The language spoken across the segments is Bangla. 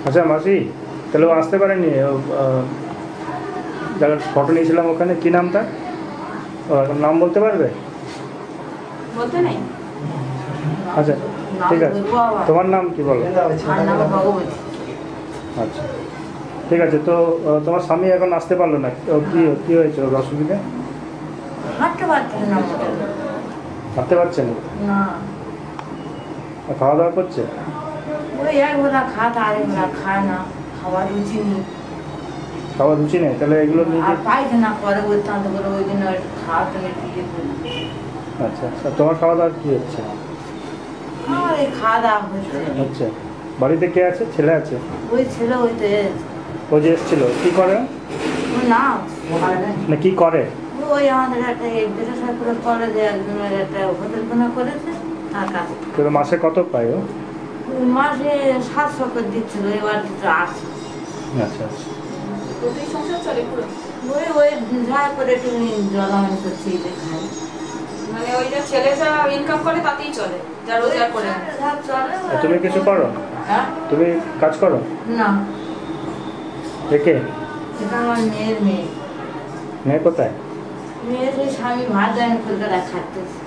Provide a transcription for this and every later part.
আচ্ছা মাসি, তাহলে ও আসতে পারেনি? যার ফটো নিয়েছিলাম ওখানে, কি নামটা? নাম বলতে পারবে? বলতে নেই। আচ্ছা ঠিক আছে, তোমার নাম কি বলো? আচ্ছা ঠিক আছে। তো তোমার স্বামী এখন আসতে পারলো না, কি হয়েছে ওর অসুবিধা? হাঁটতে পারছে না। হাঁটতে পারছে না? খাওয়া দাওয়া করছে? ওই এক বেলা খায়, আর এক বেলা খায় না, খাওয়ার রুচি নেই। খাওয়ার রুচি নেই, তাহলে এগুলো নিয়ে পায়খানা করে বলতাম করে ওই জন্য খাওয়াতে দিয়ে। আচ্ছা আচ্ছা, তোমার খাওয়া দাওয়া কি হচ্ছে? আমার এই খাওয়া দাওয়া হচ্ছে। বাড়িতে কে আছে? ছেলে আছে? ওই ছেলে ওই তো ও যে এসেছিল, কি করে না? না কি করে? ওই আমাদের একটা বেসরকারি কলেজে একজনের একটা হোটেল কোনা করেছে তার কাছে। তো মাসে কত পায় ও? মাসে 700 করে দিচ্ছিল, এবার দিতে 800। আচ্ছা আচ্ছা। সংসার চলে পুরো ওই ওই যা করে তুমি জলামান করছি খাই, মানে ওই যে ছেলে যা ইনকাম করে তাতেই চলে, যা রোজগার করে। তুমি কিছু করো? হ্যাঁ, তুমি কাজ করো না? একে? এটা আমার মেয়ের মেয়ে। মেয়ে কোথায়? মেয়ের সেই স্বামী ভাত দেয় না, কলকাতা খাটতেছে।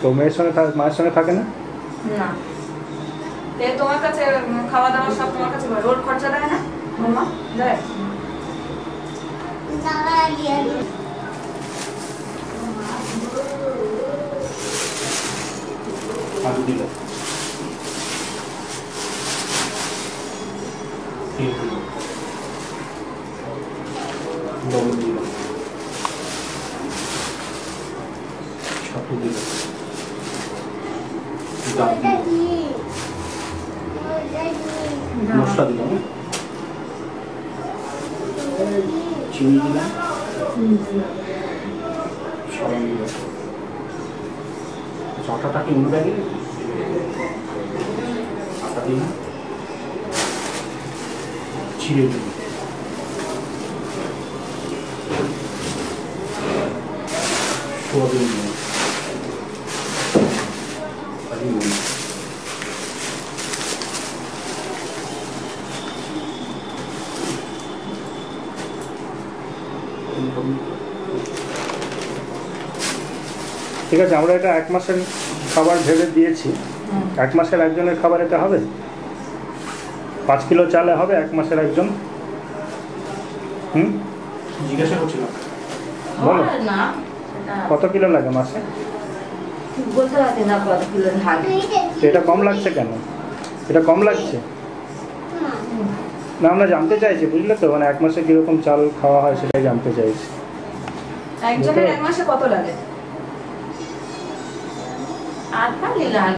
তো মেয়ের সঙ্গে মায়ের সঙ্গে থাকে না? না, তোমার কাছে খাওয়া দাওয়া সব তোমার কাছে রোড খরচা দেয় না? মামা দেয়। আলু দিল, লবণ দিল, ছাতু দিল, ডাল দিল, মশলা দিলাম, চিনি দিলাম, সবাই দিলাম। আটাটাকে উল্টে দিল, আটা দিলাম, ছিঁড়ে দিল, সোয়াবিন দিলাম, ঠিক আছে। আমরা এটা 1 মাসের খাবার ভেবে দিয়েছি। 1 মাসের একজনের খাবার এটা হবে? 5 কিলো চালে হবে 1 মাসের একজন? জিজ্ঞাসা করছিলাম, বলো কত কিলো লাগে মাসে? বলতে পারছি না কত কিলো থাকে। এটা কম লাগছে কেন? এটা কম লাগছে না, আমরা জানতে চাইছি, বুঝলে তো, মানে 1 মাসে কিরকম চাল খাওয়া হয় সেটাই জানতে চাইছি। একজনের 1 মাসে কত লাগে? আর